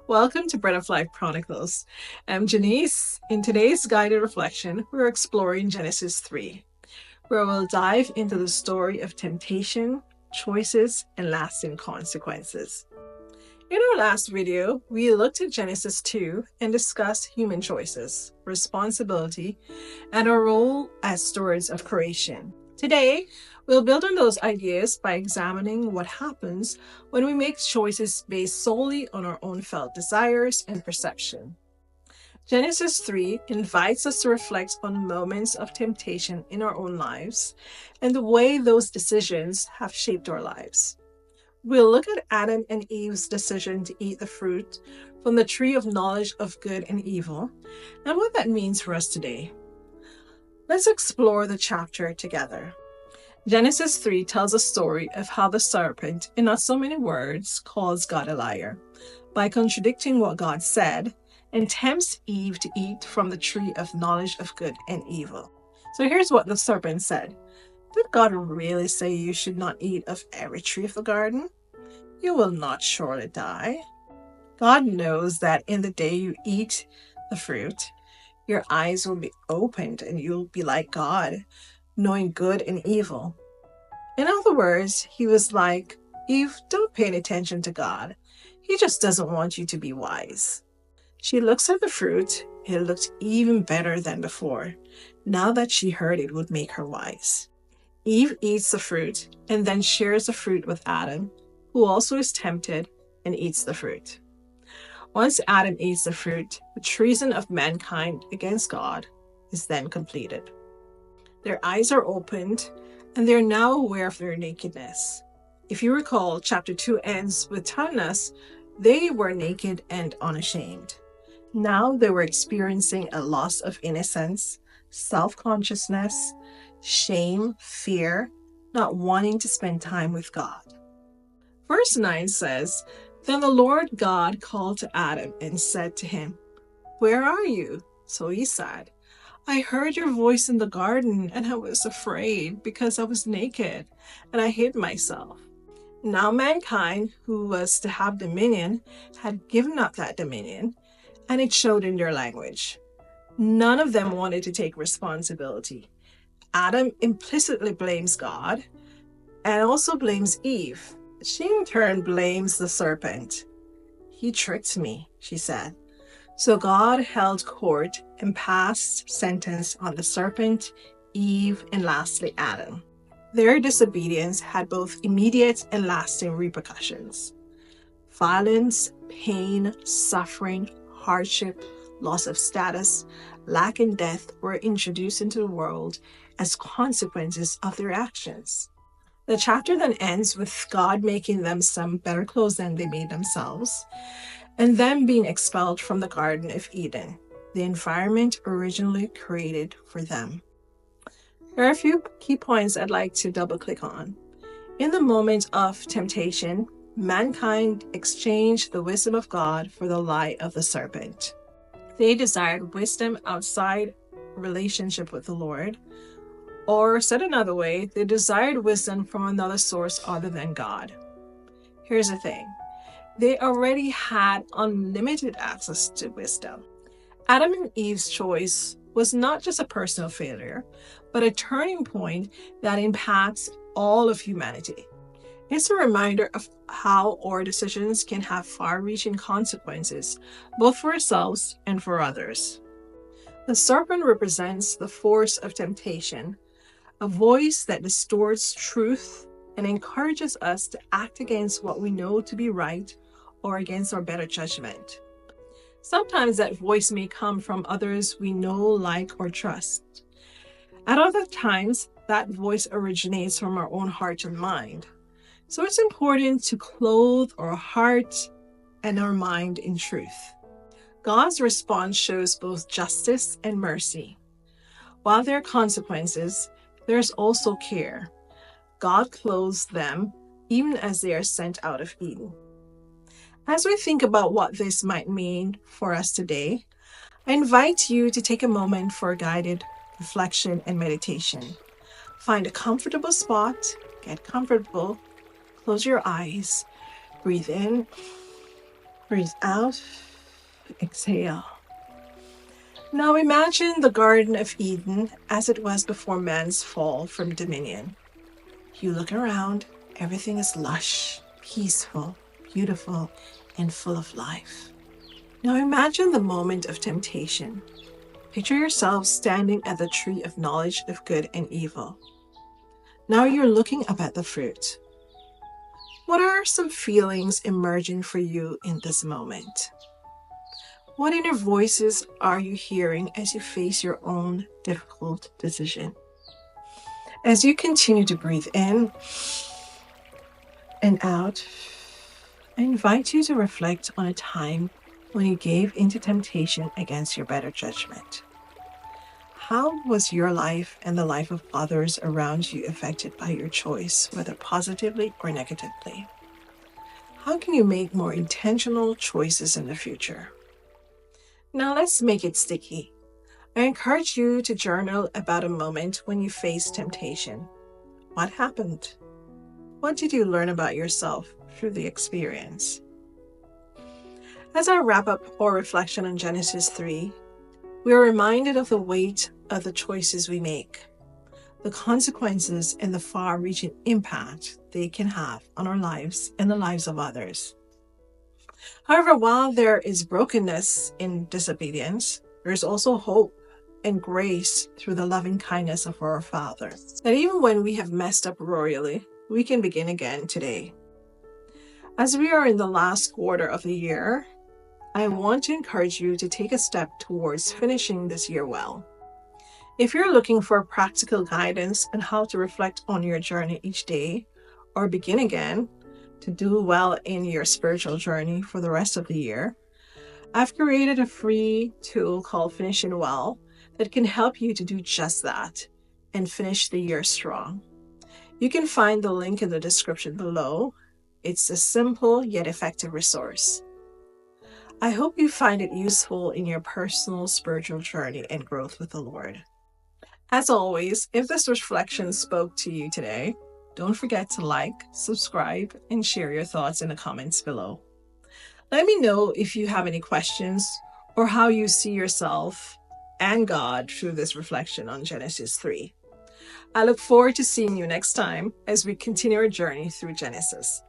Welcome to Bread of Life Chronicles. I'm Janice. In today's guided reflection, we're exploring Genesis 3, where we'll dive into the story of temptation, choices, and lasting consequences. In our last video, we looked at Genesis 2 and discussed human choices, responsibility, and our role as stewards of creation. Today, we'll build on those ideas by examining what happens when we make choices based solely on our own felt desires and perception. Genesis 3 invites us to reflect on moments of temptation in our own lives and the way those decisions have shaped our lives. We'll look at Adam and Eve's decision to eat the fruit from the tree of knowledge of good and evil and what that means for us today. Let's explore the chapter together. Genesis 3 tells a story of how the serpent, in not so many words, calls God a liar by contradicting what God said and tempts Eve to eat from the tree of knowledge of good and evil. So here's what the serpent said. Did God really say you should not eat of every tree of the garden? You will not surely die. God knows that in the day you eat the fruit, your eyes will be opened and you'll be like God, knowing good and evil. In other words, he was like, Eve, don't pay any attention to God. He just doesn't want you to be wise. She looks at the fruit. It looked even better than before. Now that she heard it would make her wise. Eve eats the fruit and then shares the fruit with Adam, who also is tempted and eats the fruit. Once Adam eats the fruit, the treason of mankind against God is then completed. Their eyes are opened, and they are now aware of their nakedness. If you recall, chapter 2 ends with telling us they were naked and unashamed. Now they were experiencing a loss of innocence, self-consciousness, shame, fear, not wanting to spend time with God. Verse 9 says, Then the Lord God called to Adam and said to him, Where are you? So he said, I heard your voice in the garden, and I was afraid because I was naked, and I hid myself. Now mankind, who was to have dominion, had given up that dominion, and it showed in their language. None of them wanted to take responsibility. Adam implicitly blames God and also blames Eve. She in turn blames the serpent. He tricked me, she said. So God held court and passed sentence on the serpent, Eve, and lastly Adam. Their disobedience had both immediate and lasting repercussions. Violence, pain, suffering, hardship, loss of status, lack, and death were introduced into the world as consequences of their actions. The chapter then ends with God making them some better clothes than they made themselves, and them being expelled from the Garden of Eden, the environment originally created for them. There are a few key points I'd like to double click on. In the moment of temptation, mankind exchanged the wisdom of God for the lie of the serpent. They desired wisdom outside relationship with the Lord, or said another way, they desired wisdom from another source other than God. Here's the thing. They already had unlimited access to wisdom. Adam and Eve's choice was not just a personal failure, but a turning point that impacts all of humanity. It's a reminder of how our decisions can have far-reaching consequences, both for ourselves and for others. The serpent represents the force of temptation, a voice that distorts truth and encourages us to act against what we know to be right or against our better judgment. Sometimes that voice may come from others we know, like, or trust. At other times, that voice originates from our own heart and mind. So it's important to clothe our heart and our mind in truth. God's response shows both justice and mercy. While there are consequences, there's also care. God clothes them even as they are sent out of Eden. As we think about what this might mean for us today, I invite you to take a moment for guided reflection and meditation. Find a comfortable spot, get comfortable, close your eyes, breathe in Breathe out, exhale. Now imagine the Garden of Eden as it was before man's fall from dominion. You look around, everything is lush, peaceful, beautiful, and full of life. Now imagine the moment of temptation. Picture yourself standing at the tree of knowledge of good and evil. Now you're looking up at the fruit. What are some feelings emerging for you in this moment? What inner voices are you hearing as you face your own difficult decision? As you continue to breathe in and out, I invite you to reflect on a time when you gave into temptation against your better judgment. How was your life and the life of others around you affected by your choice, whether positively or negatively? How can you make more intentional choices in the future? Now let's make it sticky. I encourage you to journal about a moment when you faced temptation. What happened? What did you learn about yourself through the experience? As I wrap up our reflection on Genesis 3, we are reminded of the weight of the choices we make, the consequences and the far-reaching impact they can have on our lives and the lives of others. However, while there is brokenness in disobedience, there is also hope and grace through the loving kindness of our Father. That even when we have messed up royally, we can begin again today. As we are in the last quarter of the year, I want to encourage you to take a step towards finishing this year well. If you're looking for practical guidance on how to reflect on your journey each day or begin again to do well in your spiritual journey for the rest of the year, I've created a free tool called Finishing Well that can help you to do just that and finish the year strong. You can find the link in the description below. It's a simple yet effective resource. I hope you find it useful in your personal spiritual journey and growth with the Lord. As always, if this reflection spoke to you today, don't forget to like, subscribe, and share your thoughts in the comments below. Let me know if you have any questions or how you see yourself and God through this reflection on Genesis 3. I look forward to seeing you next time as we continue our journey through Genesis.